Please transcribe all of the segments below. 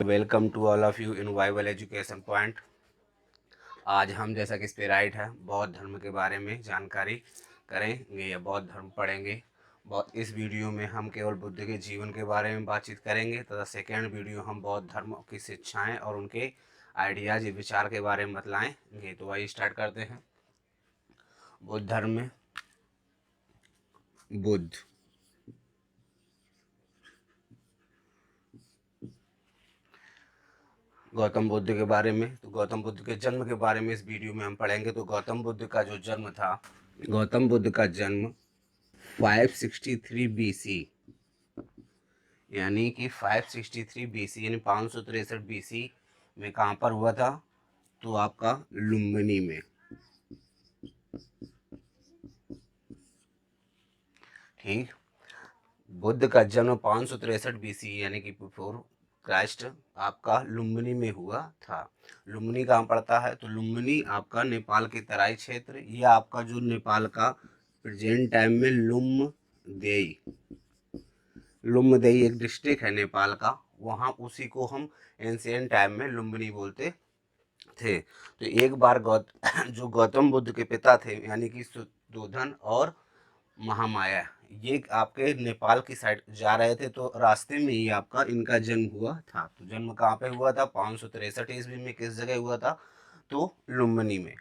Welcome to all of you in Bible education point. आज हम जैसा कि इस पे राइट है बौद्ध धर्म के बारे में जानकारी करेंगे या बौद्ध धर्म पढ़ेंगे। इस वीडियो में हम केवल बुद्ध के जीवन के बारे में बातचीत करेंगे तथा सेकेंड वीडियो हम बौद्ध धर्म की शिक्षाएं और उनके आइडियाज विचार के बारे में बतलाएंगे। तो आइए स्टार्ट करते हैं। बौद्ध धर्म में बुद्ध गौतम बुद्ध के बारे में, तो गौतम बुद्ध के जन्म के बारे में इस वीडियो में हम पढ़ेंगे। तो गौतम बुद्ध का जो जन्म था, गौतम बुद्ध का जन्म 563 BC यानी कि 563 BC यानी 563 BC में कहाँ पर हुआ था? तो आपका लुम्बिनी में। ठीक, बुद्ध का जन्म 563 BC यानी कि बिफोर क्राइस्ट आपका लुम्बिनी में हुआ था। लुम्बिनी कहाँ पड़ता है? तो लुम्बिनी आपका नेपाल के तराई क्षेत्र या आपका जो नेपाल का प्रेजेंट टाइम में लुम्बदेई एक डिस्ट्रिक्ट है नेपाल का, वहाँ उसी को हम एंशिएंट टाइम में लुम्बिनी बोलते थे। तो एक बार जो गौतम बुद्ध के पिता थे यानी कि शुद्धोधन और महामाया, ये आपके नेपाल की साइड जा रहे थे, तो रास्ते में ही आपका इनका जन्म हुआ था। तो जन्म कहाँ पे हुआ था? 563 ईस्वी में। किस जगह हुआ था? तो लुम्बिनी में।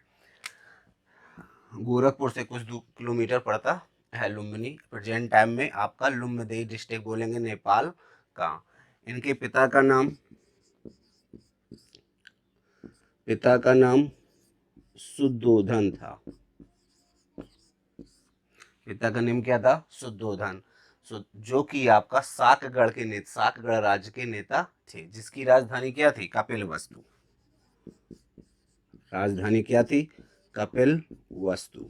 गोरखपुर से कुछ 2 किलोमीटर पड़ता है लुम्बिनी। प्रेजेंट टाइम में आपका लुम्बिनी डिस्ट्रिक्ट बोलेंगे नेपाल का। इनके पिता का नाम शुद्धोधन था। पिता का नाम क्या था? शुद्धोधन, जो कि आपका साकगढ़ राज्य के नेता थे, जिसकी राजधानी क्या थी? कपिलवस्तु। राजधानी क्या थी? कपिलवस्तु।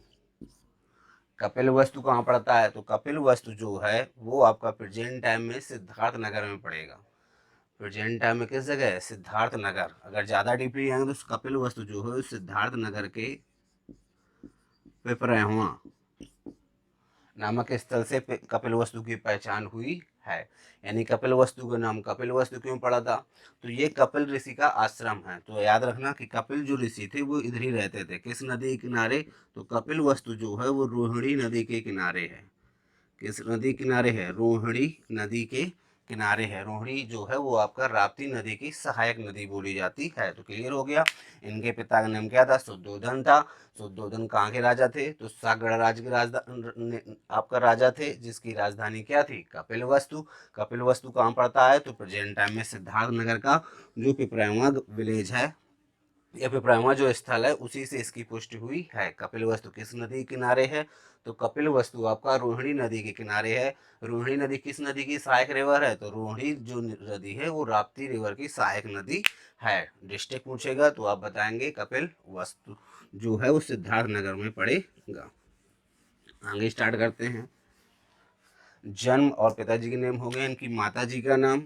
कपिलवस्तु कहाँ पड़ता है? तो कपिलवस्तु जो है वो आपका प्रेजेंट टाइम में सिद्धार्थ नगर में पड़ेगा। प्रेजेंट टाइम में किस जगह है? सिद्धार्थ नगर। अगर ज़्यादा डीपली आएंगे तो कपिलवस्तु जो है सिद्धार्थ नगर के पिपरहुआ नामक स्थल से कपिलवस्तु की पहचान हुई है। यानी कपिलवस्तु का नाम कपिलवस्तु क्यों पड़ा था? तो ये कपिल ऋषि का आश्रम है। तो याद रखना कि कपिल जो ऋषि थे वो इधर ही रहते थे। किस नदी के किनारे? तो कपिलवस्तु जो है वो रोहिणी नदी के किनारे है। किस नदी किनारे है? रोहिणी नदी के किनारे है। रोहिणी जो है वो आपका राप्ती नदी की सहायक नदी बोली जाती है। तो क्लियर हो गया। इनके पिता का नाम क्या था? शुद्धोधन था। शुद्धोधन कहाँ के राजा थे? तो सागड़ राज्य के राजधानी आपका राजा थे, जिसकी राजधानी क्या थी? कपिलवस्तु। कपिलवस्तु कहाँ पड़ता है? तो प्रेजेंट टाइम में सिद्धार्थ नगर का जो पिपरावा विलेज है या पिपरावा जो स्थल है उसी से इसकी पुष्टि हुई है। कपिलवस्तु किस नदी के किनारे है? तो कपिलवस्तु आपका रोहिणी नदी के किनारे है। रोहिणी नदी किस नदी की सहायक रिवर है? तो रोहिणी जो नदी है वो राप्ती रिवर की सहायक नदी है। डिस्ट्रिक्ट पूछेगा तो आप बताएंगे कपिलवस्तु जो है वो सिद्धार्थ नगर में पड़ेगा। आगे स्टार्ट करते हैं। जन्म और पिताजी के नाम हो गए। इनकी माताजी का नाम,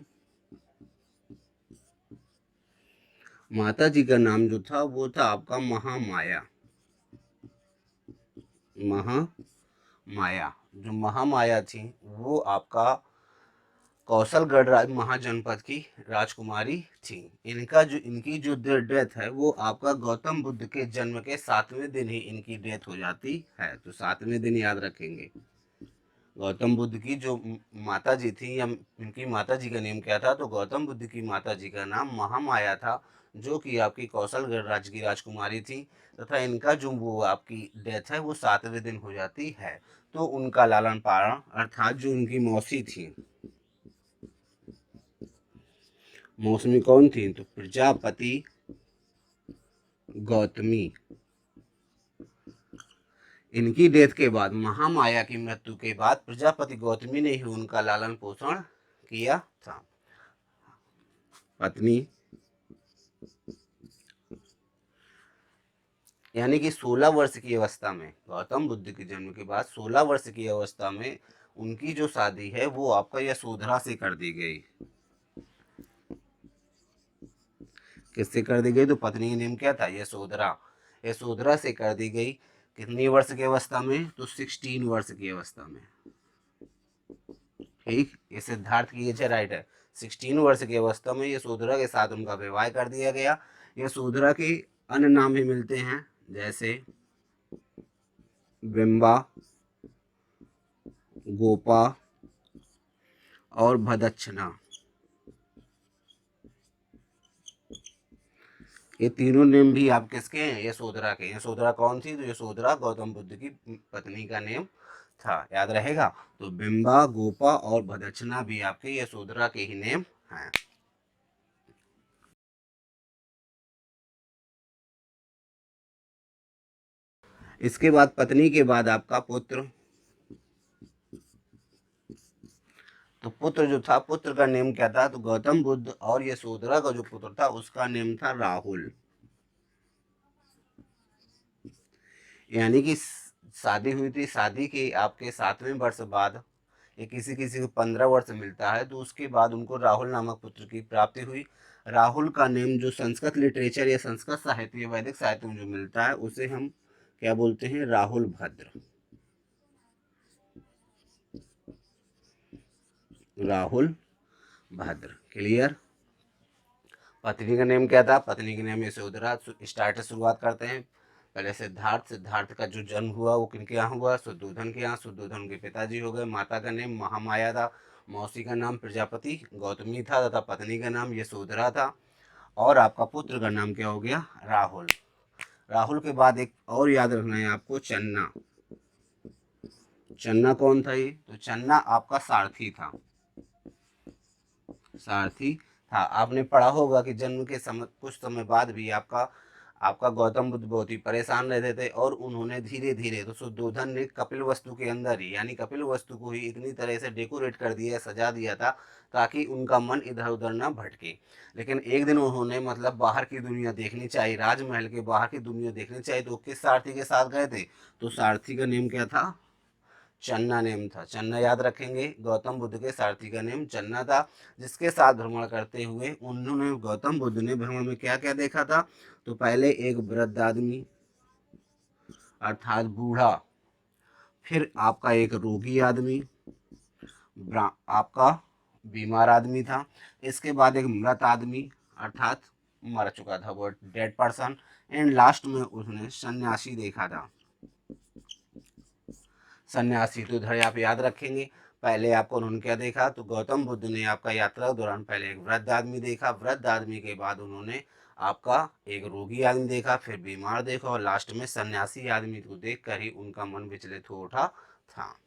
माताजी का नाम जो था वो था आपका महामाया। महामाया, जो महामाया थी वो आपका कौशलगढ़ महाजनपद की राजकुमारी थी। इनकी जो डेथ है वो आपका गौतम बुद्ध के जन्म के 7वें दिन ही इनकी डेथ हो जाती है। तो 7वें दिन याद रखेंगे। गौतम बुद्ध की जो माता जी थी या इनकी माता जी का नेम क्या था? तो गौतम बुद्ध की माता जी का नाम महामाया था, जो कि आपकी कौशलगढ़ राज्य की राजकुमारी थी। तथा इनका जो वो आपकी डेथ है वो 7वें दिन हो जाती है। तो उनका लालन पालन अर्थात जो उनकी मौसी थी, मौसमी कौन थी? तो प्रजापति गौतमी। इनकी डेथ के बाद, महामाया की मृत्यु के बाद प्रजापति गौतमी ने ही उनका लालन पोषण किया था। पत्नी यानी कि 16 वर्ष की अवस्था में, गौतम बुद्ध के जन्म के बाद 16 वर्ष की अवस्था में उनकी जो शादी है वो आपका यशोधरा से कर दी गई। किससे कर दी गई? तो पत्नी का नाम क्या था? यशोधरा। यशोधरा से कर दी गई। कितनी वर्ष की अवस्था में? तो 16 वर्ष की अवस्था में। ठीक, ये सिद्धार्थ की एज है, राइट है। 16 वर्ष की अवस्था में यशोधरा के साथ उनका विवाह कर दिया गया। यशोधरा के अन्य नाम भी मिलते हैं, जैसे बिंबा, गोपा और भदच्छना। ये तीनों नेम भी आप किसके हैं? यशोधरा के। यशोधरा कौन थी? तो यशोधरा गौतम बुद्ध की पत्नी का नेम था, याद रहेगा। तो बिंबा, गोपा और भदच्छना भी आपके यशोधरा के ही नेम हैं। इसके बाद पत्नी के बाद आपका पुत्र। तो पुत्र जो था, पुत्र का नेम क्या था? तो गौतम बुद्ध और यशोधरा का जो पुत्र था उसका नेम था राहुल। यानी कि शादी हुई थी, शादी के आपके 7वें वर्ष बाद, ये किसी किसी को 15 वर्ष मिलता है, तो उसके बाद उनको राहुल नामक पुत्र की प्राप्ति हुई। राहुल का नेम जो संस्कृत लिटरेचर या संस्कृत साहित्य, वैदिक साहित्य में जो मिलता है उसे हम क्या बोलते हैं? राहुल भद्र। राहुल भद्र, क्लियर। पत्नी का नेम क्या था? पत्नी का नेम यशोधरा। स्टार्ट से शुरुआत करते हैं। पहले सिद्धार्थ। सिद्धार्थ का जो जन्म हुआ वो किनके यहाँ हुआ? शुद्धोधन के यहाँ। शुद्धोधन के पिताजी हो गए। माता का नेम महामाया था। मौसी का नाम प्रजापति गौतमी था तथा पत्नी का नाम यशोधरा था। और आपका पुत्र का नाम क्या हो गया? राहुल। राहुल के बाद एक और याद रखना है आपको, चन्ना। चन्ना कौन था? ये तो चन्ना आपका सारथी था। सारथी था। आपने पढ़ा होगा कि जन्म के समय कुछ समय बाद भी आपका आपका गौतम बुद्ध बहुत ही परेशान रहते थे, और उन्होंने धीरे धीरे, तो शुद्धोधन ने कपिल वस्तु के अंदर ही, यानी कपिल वस्तु को ही इतनी तरह से डेकोरेट कर दिया, सजा दिया था ताकि उनका मन इधर उधर ना भटके। लेकिन एक दिन उन्होंने मतलब बाहर की दुनिया देखनी चाहिए, राजमहल के बाहर की दुनिया देखनी चाहिए, तो किस सारथी के साथ गए थे? तो सारथी का नेम क्या था? चन्ना नेम था। चन्ना याद रखेंगे, गौतम बुद्ध के सारथी का नेम चन्ना था, जिसके साथ भ्रमण करते हुए उन्होंने, गौतम बुद्ध ने भ्रमण में क्या क्या देखा था? तो पहले एक वृद्ध आदमी अर्थात बूढ़ा, फिर आपका एक रोगी आदमी, आपका बीमार आदमी था, इसके बाद एक मृत आदमी अर्थात मर चुका था, वो डेड पर्सन, एंड लास्ट में उसने सन्यासी देखा था। सन्यासी, तो इधर आप याद रखेंगे। पहले आपको उन्होंने क्या देखा? तो गौतम बुद्ध ने आपका यात्रा के दौरान पहले एक वृद्ध आदमी देखा, वृद्ध आदमी के बाद उन्होंने आपका एक रोगी आदमी देखा, फिर बीमार देखा, और लास्ट में सन्यासी आदमी को देख कर ही उनका मन विचलित हो उठा था।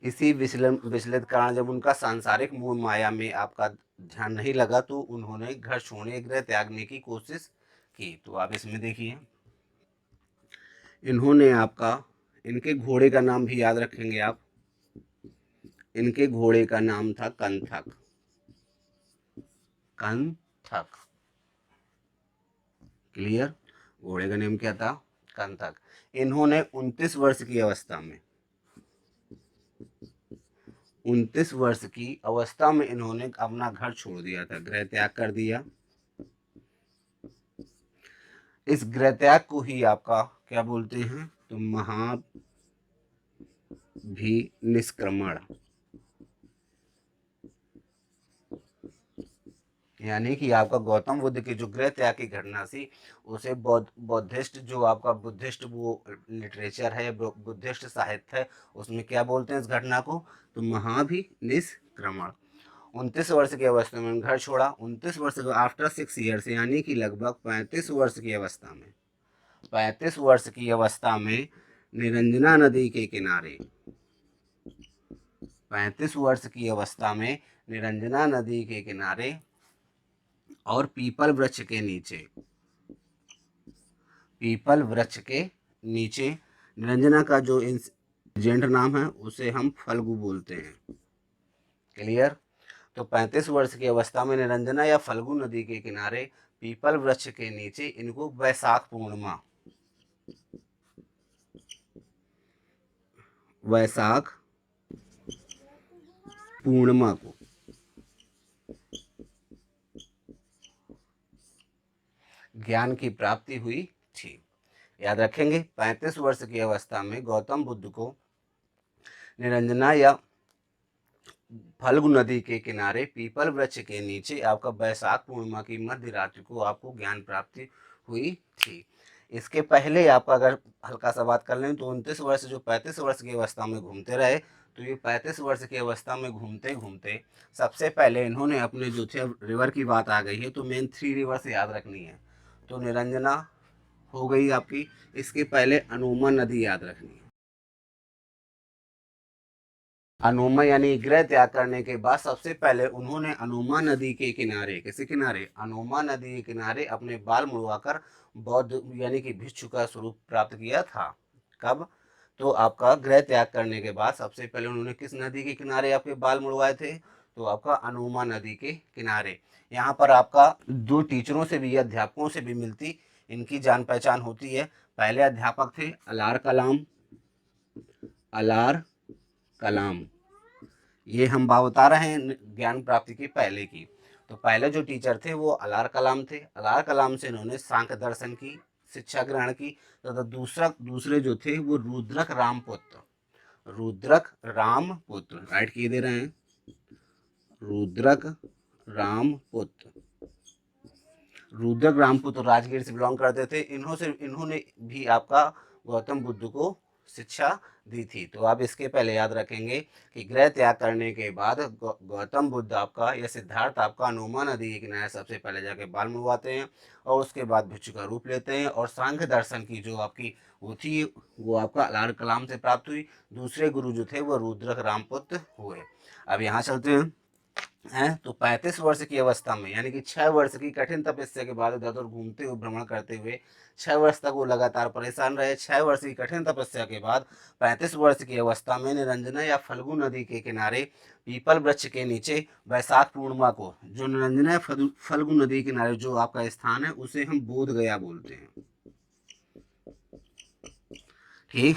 इसी विचलित कारण जब उनका सांसारिक मोह माया में आपका ध्यान नहीं लगा, तो उन्होंने घर छोड़ने, गृह त्यागने की कोशिश की। तो आप इसमें देखिए, इन्होंने आपका, इनके घोड़े का नाम भी याद रखेंगे आप। इनके घोड़े का नाम था कंथक। कंथक, क्लियर। घोड़े का नाम क्या था? कंथक। इन्होंने 29 वर्ष की अवस्था में, 29 वर्ष की अवस्था में इन्होंने अपना घर छोड़ दिया था, गृह त्याग कर दिया। इस गृह त्याग को ही आपका क्या बोलते हैं? तो महाभिनिष्क्रमण, यानी कि आपका गौतम बुद्ध की जो गृह त्याग की घटना थी, उसे बौद्धिस्ट, जो आपका बुद्धिस्ट वो लिटरेचर है, बुद्धिस्ट साहित्य है, उसमें क्या बोलते हैं इस घटना को? तो महाभिनिष्क्रमण। 29 वर्ष की अवस्था में घर छोड़ा। 29 वर्ष के आफ्टर 6 ईयर्स, यानी कि लगभग 35 वर्ष की अवस्था में, 35 वर्ष की अवस्था में निरंजना नदी के किनारे, 35 वर्ष की अवस्था में निरंजना नदी के किनारे और पीपल वृक्ष के नीचे, पीपल वृक्ष के नीचे, निरंजना का जो एजेंट नाम है उसे हम फल्गु बोलते हैं, क्लियर। तो 35 वर्ष की अवस्था में निरंजना या फल्गु नदी के किनारे पीपल वृक्ष के नीचे इनको वैशाख पूर्णिमा, वैशाख पूर्णिमा को ज्ञान की प्राप्ति हुई थी। याद रखेंगे, 35 वर्ष की अवस्था में गौतम बुद्ध को निरंजना या फल्गु नदी के किनारे पीपल वृक्ष के नीचे आपका बैसाख पूर्णिमा की मध्य रात्रि को आपको ज्ञान प्राप्ति हुई थी। इसके पहले आपका अगर हल्का सा बात कर लें तो 29 वर्ष जो 35 वर्ष की अवस्था में घूमते रहे, तो ये 35 वर्ष की अवस्था में घूमते घूमते सबसे पहले इन्होंने अपने जो थे, रिवर की बात आ गई है तो मेन 3 रिवर्स याद रखनी है। तो निरंजना हो गई आपकी, इसके पहले अनुमा नदी याद रखनी है। अनुमा यानी गृह त्याग करने के बाद सबसे पहले उन्होंने अनुमा नदी के किनारे, किसी किनारे, अनुमा नदी के किनारे अपने बाल मुड़वाकर बौद्ध यानी कि भिक्षु का स्वरूप प्राप्त किया था। कब? तो आपका गृह त्याग करने के बाद सबसे पहले उन्होंने किस नदी के किनारे आपके बाल मुड़वाए थे? तो आपका अनुमा नदी के किनारे। यहाँ पर आपका दो टीचरों से भी, अध्यापकों से भी मिलती इनकी जान पहचान होती है। पहले अध्यापक थे अलार कलाम, अलार कलाम, ये हम बात बता रहे हैं ज्ञान प्राप्ति की पहले की। तो पहले जो टीचर थे वो अलार कलाम थे। अलार कलाम से इन्होंने सांख्य दर्शन की शिक्षा ग्रहण की। तथा दूसरे जो थे वो रुद्रक रामपुत्र, रुद्रक रामपुत्र, राइट किए दे रहे हैं, रुद्रक रामपुत्र, रुद्रक रामपुत्र राजगीर से बिलोंग करते थे। इन्होंने भी आपका गौतम बुद्ध को शिक्षा दी थी। तो आप इसके पहले याद रखेंगे कि गृह त्याग करने के बाद गौतम बुद्ध आपका या सिद्धार्थ आपका अनुमा नदी के किनारे सबसे पहले जाके बाल मुड़वाते हैं और उसके बाद भिक्षु का रूप लेते हैं। और सांख्य दर्शन की जो आपकी वो थी वो आपका अलार कलाम से प्राप्त हुई। दूसरे गुरु जो थे वो रुद्रक रामपुत्र हुए। अब यहाँ चलते हैं तो 35 वर्ष की अवस्था में यानी कि 6 वर्ष की कठिन तपस्या के बाद इधर उधर घूमते हुए भ्रमण करते हुए 6 वर्ष तक वो लगातार परेशान रहे। 6 वर्ष की कठिन तपस्या के बाद 35 वर्ष की अवस्था में निरंजना या फल्गु नदी के किनारे पीपल वृक्ष के नीचे वैशाख पूर्णिमा को, जो निरंजना या फल्गु नदी के किनारे जो आपका स्थान है उसे हम बोध गया बोलते हैं। ठीक,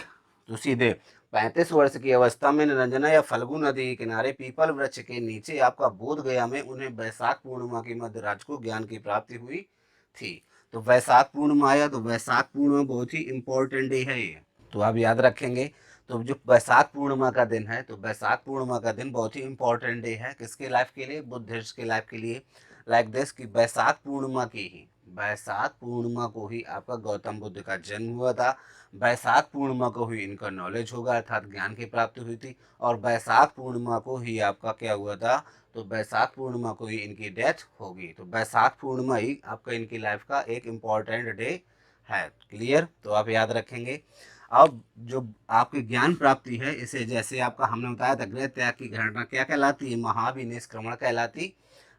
तो सीधे 35 वर्ष की अवस्था में निरंजना या फल्गु नदी के किनारे पीपल वृक्ष के नीचे आपका बोध गया में उन्हें वैशाख पूर्णिमा की मध्य रात को ज्ञान की प्राप्ति हुई थी। तो वैशाख पूर्णिमा आया, तो वैशाख पूर्णिमा बहुत ही इंपॉर्टेंट डे है ये, तो आप याद रखेंगे। तो जो वैशाख पूर्णिमा का दिन है, तो वैशाख पूर्णिमा का दिन बहुत ही इंपॉर्टेंट डे है किसके लाइफ के लिए? बुद्धिस्ट के लाइफ के लिए। लाइक दिस कि वैशाख पूर्णिमा की ही, वैशाख पूर्णिमा को ही आपका गौतम बुद्ध का जन्म हुआ था। वैशाख पूर्णिमा को ही इनका नॉलेज होगा अर्थात ज्ञान की प्राप्ति हुई थी। और वैशाख पूर्णिमा को ही आपका क्या हुआ था? तो वैशाख पूर्णिमा को ही इनकी डेथ होगी। तो वैशाख पूर्णिमा ही आपका इनकी लाइफ का एक इम्पॉर्टेंट डे है। क्लियर? तो आप याद रखेंगे। अब जो आपकी ज्ञान प्राप्ति है, इसे जैसे आपका हमने बताया था गृह त्याग की घटना क्या कहलाती है? महाविनिष्क्रमण कहलाती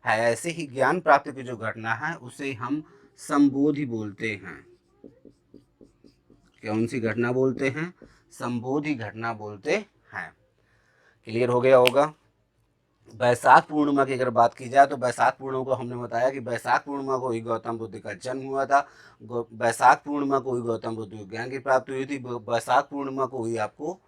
है। ऐसे ही ज्ञान प्राप्ति की जो घटना है उसे हम संबोधि बोलते हैं। कौन सी घटना बोलते हैं? संबोधि घटना बोलते हैं। क्लियर हो गया होगा। वैशाख पूर्णिमा की अगर बात की जाए तो वैशाख पूर्णिमा को हमने बताया कि वैशाख पूर्णिमा को ही गौतम बुद्ध का जन्म हुआ था। वैशाख पूर्णिमा को ही गौतम बुद्ध को ज्ञान की प्राप्ति हुई थी। वैशाख पूर्णिमा को ही आपको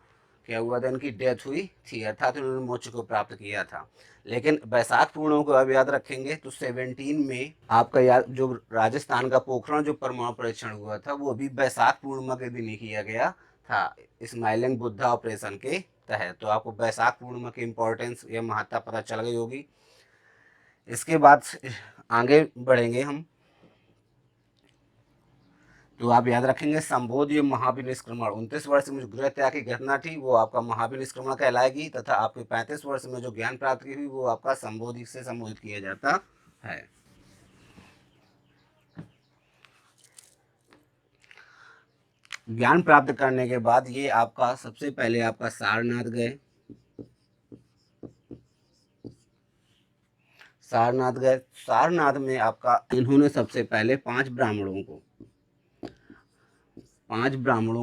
क्या हुआ था? इनकी डेथ हुई थी, अर्थात उन्होंने मोक्ष को प्राप्त किया था। लेकिन वैशाख पूर्णिमा को अब याद रखेंगे तो 17 में आपका याद जो राजस्थान का पोखरण जो परमाणु परीक्षण हुआ था वो भी वैशाख पूर्णिमा के दिन ही किया गया था, स्माइलिंग बुद्धा ऑपरेशन के तहत। तो आपको वैशाख पूर्णिमा की इम्पोर्टेंस या महत्ता पता चल गई होगी। इसके बाद आगे बढ़ेंगे हम, तो आप याद रखेंगे संबोधि महाविनिष्क्रमण 29 वर्ष में जो गृह त्याग की घटना थी वो आपका महाविनिष्क्रमण कहलाएगी। तथा आपके 35 वर्ष में जो ज्ञान प्राप्त हुई वो आपका संबोधि से संबोधित किया जाता है। ज्ञान प्राप्त करने के बाद ये आपका सबसे पहले आपका सारनाथ गए। सारनाथ गए। सारनाथ में आपका इन्होंने सबसे पहले 5 ब्राह्मणों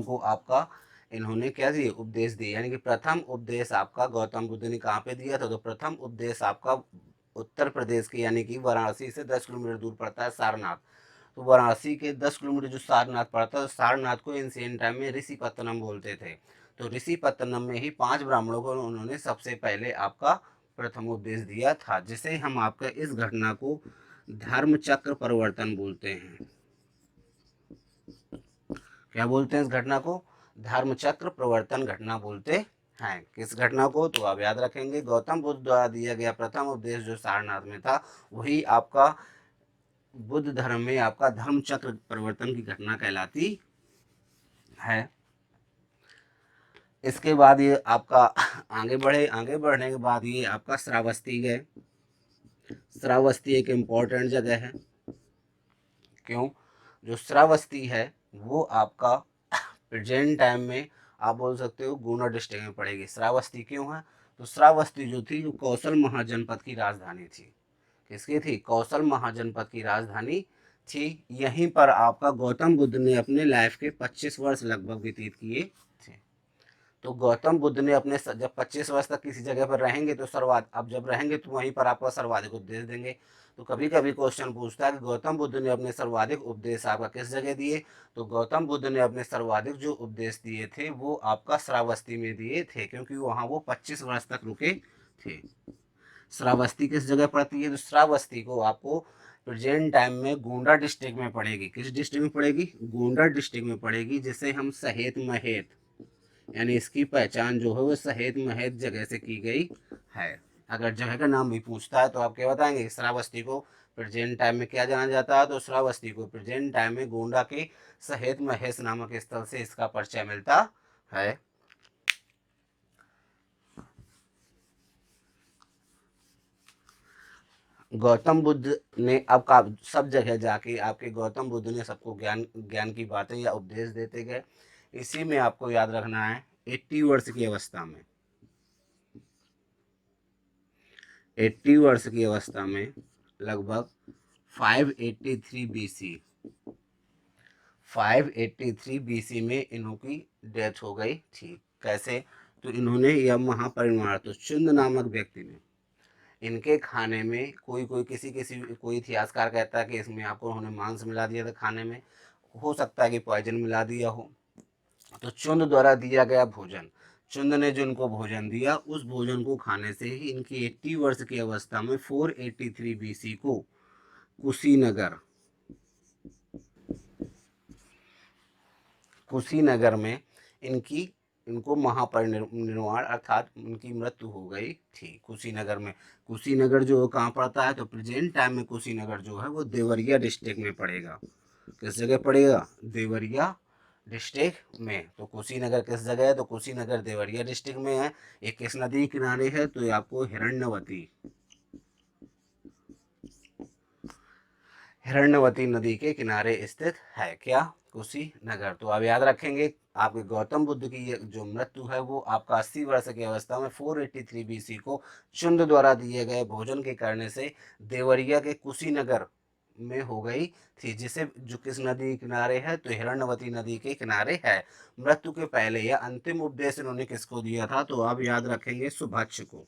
को आपका इन्होंने क्या दिए? उपदेश दिए। यानी कि प्रथम उपदेश आपका गौतम बुद्ध ने कहाँ पे दिया था? तो प्रथम उपदेश आपका उत्तर प्रदेश के यानी कि वाराणसी से 10 किलोमीटर दूर पड़ता है सारनाथ। तो वाराणसी के 10 किलोमीटर जो सारनाथ पड़ता है, तो सारनाथ को एंशिएंट टाइम में ऋषिपत्तनम बोलते थे। तो ऋषिपत्तनम में ही 5 ब्राह्मणों को उन्होंने सबसे पहले आपका प्रथम उपदेश दिया था, जिसे हम आपका इस घटना को धर्म चक्र परिवर्तन बोलते हैं। क्या बोलते हैं इस घटना को? धर्म चक्र प्रवर्तन घटना बोलते हैं। किस घटना को? तो आप याद रखेंगे गौतम बुद्ध द्वारा दिया गया प्रथम उपदेश जो सारनाथ में था, वही आपका बुद्ध धर्म में आपका धर्म चक्र परिवर्तन की घटना कहलाती है। इसके बाद ये आपका आगे बढ़ने के बाद ये आपका श्रावस्ती गए। श्रावस्ती एक इम्पोर्टेंट जगह है। क्यों? जो श्रावस्ती है वो आपका प्रेजेंट टाइम में आप बोल सकते हो गुना डिस्ट्रिक्ट में पड़ेगी। श्रावस्ती क्यों है? तो श्रावस्ती जो थी वो कौशल महाजनपद की राजधानी थी। किसकी थी? कौशल महाजनपद की राजधानी थी। यहीं पर आपका गौतम बुद्ध ने अपने लाइफ के 25 वर्ष लगभग व्यतीत किए थे। तो गौतम बुद्ध ने अपने जब 25 वर्ष तक किसी जगह पर रहेंगे तो अब जब रहेंगे तो वहीं पर आपका सर्वाधिक उपदेश देंगे। तो कभी कभी क्वेश्चन पूछता है कि गौतम बुद्ध ने अपने सर्वाधिक उपदेश आपका किस जगह दिए? तो गौतम बुद्ध ने अपने सर्वाधिक जो उपदेश दिए थे वो आपका श्रावस्ती में दिए थे, क्योंकि वहाँ वो 25 वर्ष तक रुके थे। श्रावस्ती किस जगह पड़ती है? तो श्रावस्ती को आपको प्रेजेंट टाइम में गोंडा डिस्ट्रिक्ट में पड़ेगी। किस डिस्ट्रिक्ट में पड़ेगी? गोंडा डिस्ट्रिक्ट में पड़ेगी, जिसे हम सहेत महेत, यानी इसकी पहचान जो है वो सहेत महेत जगह से की गई है। अगर जगह का नाम भी पूछता है तो आप क्या बताएंगे? श्रावस्ती को प्रेजेंट टाइम में क्या जाना जाता है? तो श्रावस्ती को प्रेजेंट टाइम में गोंडा के सहेत महेश नामक स्थल से इसका परिचय मिलता है। गौतम बुद्ध ने अब का सब जगह जाके आपके गौतम बुद्ध ने सबको ज्ञान ज्ञान की बातें या उपदेश देते गए। इसी में आपको याद रखना है 80 वर्ष की अवस्था में, 80 वर्ष की अवस्था में लगभग 583 बीसी 583 बीसी में इन्होंकी डेथ हो गई थी। कैसे? तो इन्होंने यह महापरिनिर्वाण, तो चुंद नामक व्यक्ति ने इनके खाने में कोई इतिहासकार कहता है कि इसमें आपको उन्होंने मांस मिला दिया था खाने में, हो सकता है कि पॉइजन मिला दिया हो। तो चुंद द्वारा दिया गया भोजन, चुंद ने जो इनको भोजन दिया उस भोजन को खाने से ही इनकी 80 वर्ष की अवस्था में 483 बीसी को कुशीनगर में इनको महापरिनिर्वाण अर्थात उनकी मृत्यु हो गई थी कुशीनगर में। कुशीनगर जो कहाँ पड़ता है? तो प्रेजेंट टाइम में कुशीनगर जो है वो देवरिया डिस्ट्रिक्ट में पड़ेगा। किस जगह पड़ेगा? देवरिया डिस्ट्रिक्ट में। तो कुशीनगर किस जगह है? तो कुशीनगर देवरिया डिस्ट्रिक्ट में है। ये किस नदी के किनारे है? तो ये आपको हिरण्यवती नदी के किनारे स्थित है। क्या? कुशीनगर। तो आप याद रखेंगे आपके गौतम बुद्ध की जो मृत्यु है वो आपका 80 वर्ष की अवस्था में 483 बीसी को चुंद द्वारा दिए गए भोजन के करने से देवरिया के कुशीनगर में हो गई थी, जिसे जो किस नदी के किनारे है? तो हिरण्यवती नदी के किनारे है। मृत्यु के पहले यह अंतिम उपदेश इन्होंने किसको दिया था? तो आप याद रखेंगे सुभक्ष को।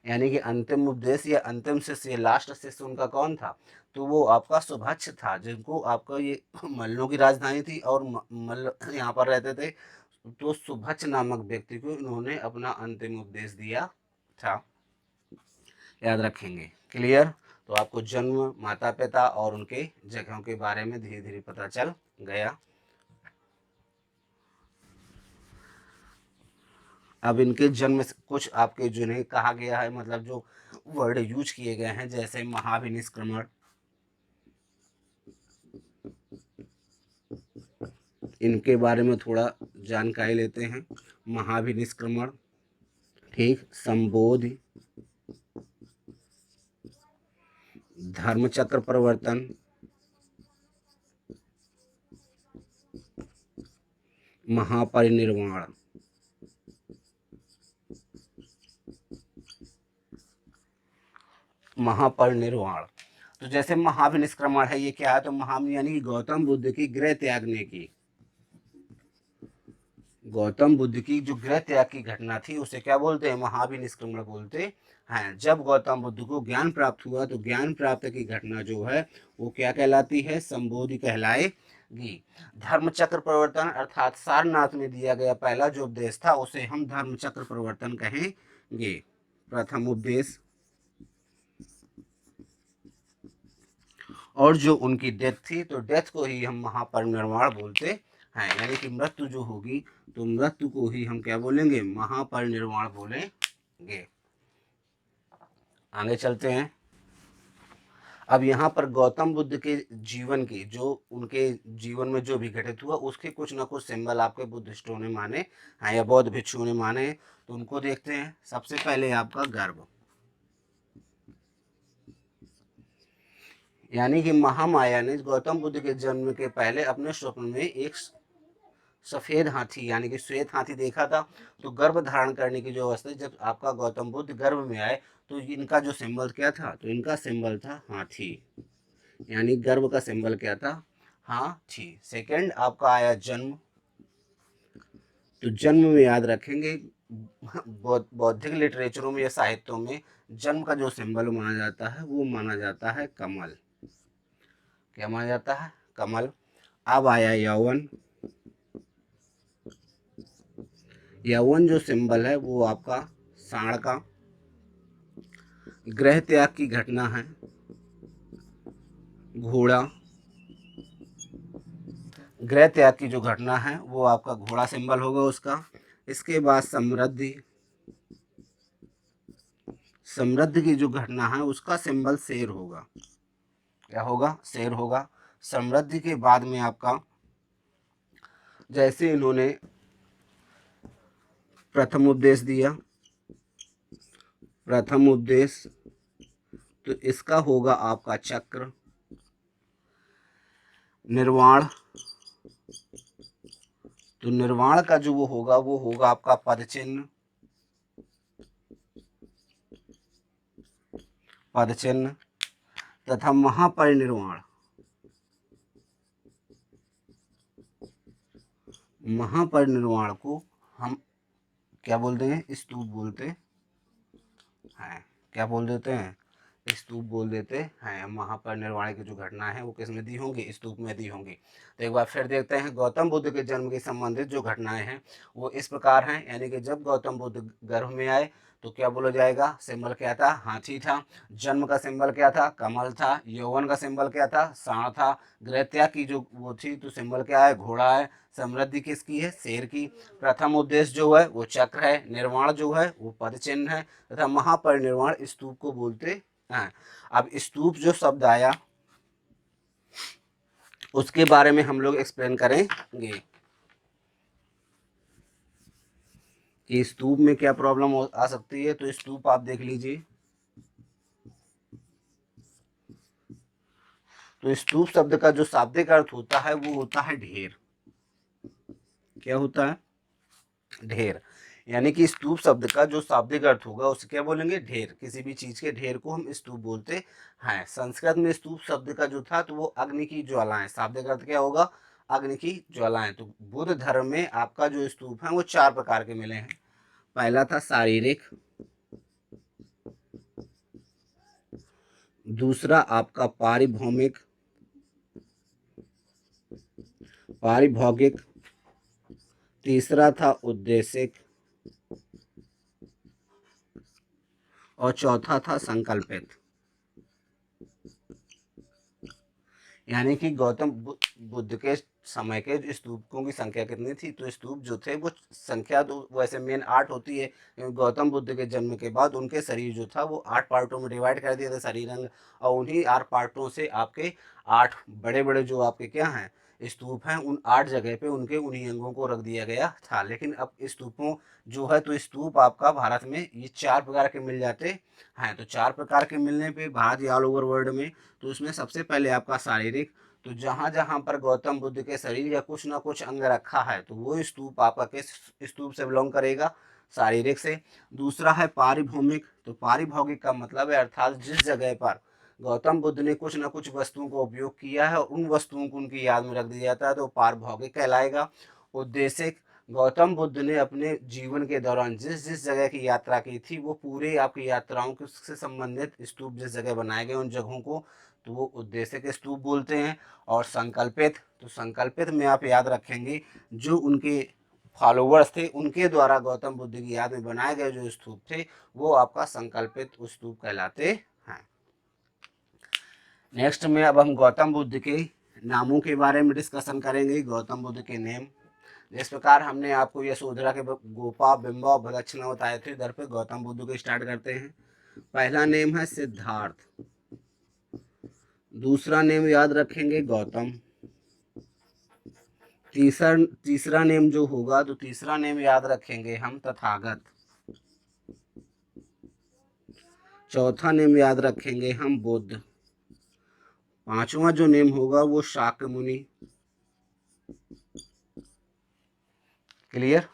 यानी कि अंतिम उपदेश या अंतिम शिष्य, लास्ट शिष्य उनका कौन था? तो वो आपका सुभक्ष था, जिनको आपका ये मल्लों की राजधानी थी और मल्ल यहाँ पर रहते थे। तो सुभक्ष नामक व्यक्ति को इन्होंने अपना अंतिम उपदेश दिया था। याद रखेंगे। क्लियर? तो आपको जन्म, माता पिता और उनके जगहों के बारे में धीरे धीरे पता चल गया। अब इनके जन्म से कुछ आपके जिन्हें कहा गया है, मतलब जो वर्ड यूज किए गए हैं, जैसे महाविनिष्क्रमण, इनके बारे में थोड़ा जानकारी लेते हैं। महाविनिष्क्रमण, ठीक, संबोधि, धर्मचक्र परिवर्तन, महापरिनिर्वाण। महापरिनिर्वाण, तो जैसे महाविनिष्क्रमण है, ये क्या है? तो यानी कि गौतम बुद्ध की गृह त्यागने की, गौतम बुद्ध की जो गृह त्याग की घटना थी उसे क्या बोलते हैं? महाविनिष्क्रमण बोलते हैं। जब गौतम बुद्ध को ज्ञान प्राप्त हुआ तो ज्ञान प्राप्त की घटना जो है वो क्या कहलाती है? संबोधि कहलाएगी। धर्मचक्र परिवर्तन अर्थात सारनाथ में दिया गया पहला जो उपदेश था उसे हम धर्मचक्र परिवर्तन कहेंगे। प्रथम उपदेश। और जो उनकी डेथ थी तो डेथ को ही हम महापरिनिर्वाण बोलते हैं, यानी कि मृत्यु जो होगी तो मृत्यु को ही हम क्या बोलेंगे, महापरिनिर्वाण बोलेंगे। आगे चलते हैं। अब यहाँ पर गौतम बुद्ध के जीवन की, जो उनके जीवन में जो भी घटित हुआ उसके कुछ ना कुछ सिंबल आपके बुद्धिस्टों ने माने हैं या बौद्ध भिक्षुओं ने माने हैं, तो उनको देखते हैं। सबसे पहले आपका गर्भ, यानी कि महामाया ने गौतम बुद्ध के जन्म के पहले अपने स्वप्न में एक सफेद हाथी यानी कि श्वेत हाथी देखा था। तो गर्भ धारण करने की जो अवस्था, जब आपका गौतम बुद्ध गर्भ में आए तो इनका जो सिंबल क्या था, तो इनका सिंबल था हाथी, यानी गर्भ का सिंबल क्या था, हाथी। सेकंड आपका आया जन्म, तो जन्म में याद रखेंगे बौद्धिक लिटरेचरों में या साहित्यों में जन्म का जो सिंबल माना जाता है वो माना जाता है कमल। क्या माना जाता है, कमल। अब आया यौवन, यौवन जो सिंबल है वो आपका सांड का। गृह त्याग की घटना है घोड़ा, गृह त्याग की जो घटना है वो आपका घोड़ा सिंबल होगा उसका। इसके बाद समृद्धि, समृद्धि की जो घटना है उसका सिंबल शेर होगा। क्या होगा, शेर होगा। समृद्धि के बाद में आपका, जैसे इन्होंने प्रथम उपदेश दिया, प्रथम उपदेश, तो इसका होगा आपका चक्र। निर्वाण, तो निर्वाण का जो वो होगा आपका पद चिन्ह, पद चिन्ह। तथा महापरिनिर्वाण, महापरिनिर्वाण को हम क्या बोलते हैं, स्तूप बोलते हैं। क्या बोल देते हैं, स्तूप बोल देते हैं। महापरिनिर्वाण की जो घटना है वो किस में दी होंगी, स्तूप में दी होंगी। तो एक बार फिर देखते हैं गौतम बुद्ध के जन्म के संबंधित जो घटनाएं हैं वो इस प्रकार हैं। यानी कि जब गौतम बुद्ध गर्भ में आए तो क्या बोला जाएगा, सिंबल क्या था, हाथी था। जन्म का सिंबल क्या था, कमल था। यौवन का सिंबल क्या था, सांड था। गृह त्याग की जो वो थी तो सिंबल क्या है, घोड़ा है। समृद्धि किसकी है, शेर की। प्रथम उद्देश्य जो है वो चक्र है। निर्वाण जो है वो पद चिन्ह है। तथा महापरिनिर्वाण स्तूप को बोलते हैं। अब स्तूप जो शब्द आया उसके बारे में हम लोग एक्सप्लेन करेंगे कि स्तूप में क्या प्रॉब्लम आ सकती है। तो स्तूप आप देख लीजिए, तो स्तूप शब्द का जो शाब्दिक अर्थ होता है वो होता है ढेर। क्या होता है, ढेर। यानी कि स्तूप शब्द का जो शाब्दिक अर्थ होगा उसे क्या बोलेंगे, ढेर। किसी भी चीज के ढेर को हम स्तूप बोलते हैं। संस्कृत में स्तूप शब्द का जो था तो वो अग्नि की ज्वालाएं, शाब्दिक अर्थ क्या होगा, अग्नि की ज्वालाएं। तो बुद्ध धर्म में आपका जो स्तूप है वो 4 प्रकार के मिले हैं। पहला था शारीरिक, दूसरा आपका पारिभौमिक, पारिभौगिक, तीसरा था उद्देशिक और चौथा था संकल्पित। यानी कि गौतम बुद्ध के समय के स्तूपों की संख्या कितनी थी, तो स्तूप जो थे वो संख्या तो वैसे मेन 8 होती है, क्योंकि गौतम बुद्ध के जन्म के बाद उनके शरीर जो था वो 8 पार्टों में डिवाइड कर दिया था शरीर अंग, और उन्हीं 8 पार्टों से आपके 8 बड़े बड़े जो आपके क्या हैं स्तूप हैं, उन 8 जगह पे उनके उन्हीं अंगों को रख दिया गया था। लेकिन अब स्तूपों जो है, तो स्तूप आपका भारत में ये 4 प्रकार के मिल जाते हैं। तो 4 प्रकार के मिलने पे भारत या ऑल ओवर वर्ल्ड में, तो उसमें सबसे पहले आपका शारीरिक, तो जहां जहां पर गौतम बुद्ध के शरीर या कुछ ना कुछ अंग रखा है तो वो स्तूप आपका किस स्तूप से बिलोंग करेगा, शारीरिक से। दूसरा है पारिभौमिक, तो पारिभौगिक का मतलब है अर्थात जिस जगह पर गौतम बुद्ध ने कुछ ना कुछ वस्तुओं का उपयोग किया है और उन वस्तुओं को उनकी याद में रख दिया जाता है तो पारिभौगिक कहलाएगा। उद्देशिक, गौतम बुद्ध ने अपने जीवन के दौरान जिस जिस जगह की यात्रा की थी वो पूरे आपकी यात्राओं से संबंधित स्तूप जिस जगह बनाए गए उन जगहों को तो वो उद्देश्य के स्तूप बोलते हैं। और संकल्पित, तो संकल्पित में आप याद रखेंगे जो उनके फॉलोवर्स थे उनके द्वारा गौतम बुद्ध की याद में बनाए गए जो स्तूप थे वो आपका संकल्पित स्तूप कहलाते हैं। नेक्स्ट में अब हम गौतम बुद्ध के नामों के बारे में डिस्कशन करेंगे, गौतम बुद्ध के नेम। जिस प्रकार हमने आपको यशोधरा के गोपा, बिंबा और भदक्षिणा बताए थे, इधर पे गौतम बुद्ध को स्टार्ट करते हैं। पहला नेम है सिद्धार्थ, दूसरा नेम याद रखेंगे गौतम, तीसरा नेम जो होगा तो तीसरा नेम याद रखेंगे हम तथागत, चौथा नेम याद रखेंगे हम बुद्ध, पांचवा जो नेम होगा वो शाक्य मुनि। क्लियर?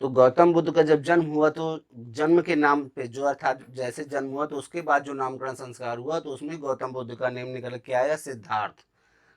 तो गौतम बुद्ध का जब जन्म हुआ तो जन्म के नाम पे जो अर्थात जैसे जन्म हुआ तो उसके बाद जो नामकरण संस्कार हुआ तो उसमें गौतम बुद्ध का नेम निकल के आया सिद्धार्थ,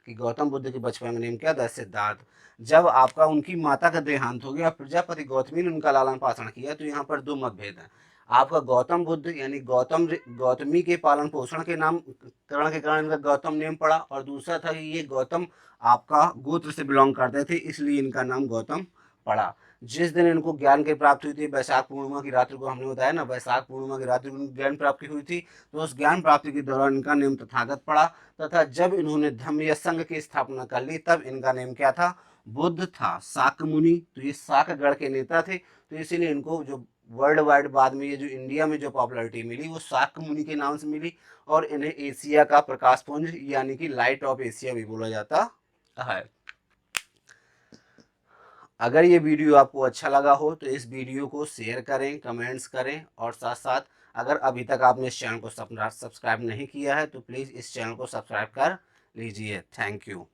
कि गौतम बुद्ध के बचपन का नेम क्या था? सिद्धार्थ। जब आपका उनकी माता का देहांत हो गया, प्रजापति गौतमी ने उनका लालन पालन किया, तो यहाँ पर दो मतभेद हैं। आपका गौतम बुद्ध यानी गौतमी के पालन पोषण के नाम करण के कारण इनका गौतम नेम पड़ा, और दूसरा था कि ये गौतम आपका गोत्र से बिलोंग करते थे, इसलिए इनका नाम गौतम पड़ा। जिस दिन इनको ज्ञान की प्राप्ति हुई थी, वैशाख पूर्णिमा की रात्रि को हमने बताया ना, वैशाख पूर्णिमा की रात्रि को ज्ञान प्राप्ति हुई थी, तो उस ज्ञान प्राप्ति के दौरान इनका नेम तथागत पड़ा, तथा जब इन्होंने धम्म संघ की स्थापना कर ली तब इनका नेम क्या था? बुद्ध था। शाक्य मुनि, तो ये शाक्य गढ़ के नेता थे, तो इसीलिए इनको जो वर्ल्ड वाइड बाद में ये जो इंडिया में जो पॉपुलैरिटी मिली वो शाक्य मुनि के नाम से मिली, और इन्हें एशिया का प्रकाश पुंज यानी कि लाइट ऑफ एशिया भी बोला जाता है। अगर ये वीडियो आपको अच्छा लगा हो तो इस वीडियो को शेयर करें, कमेंट्स करें, और साथ साथ अगर अभी तक आपने इस चैनल को सब्सक्राइब नहीं किया है तो प्लीज़ इस चैनल को सब्सक्राइब कर लीजिए। Thank you.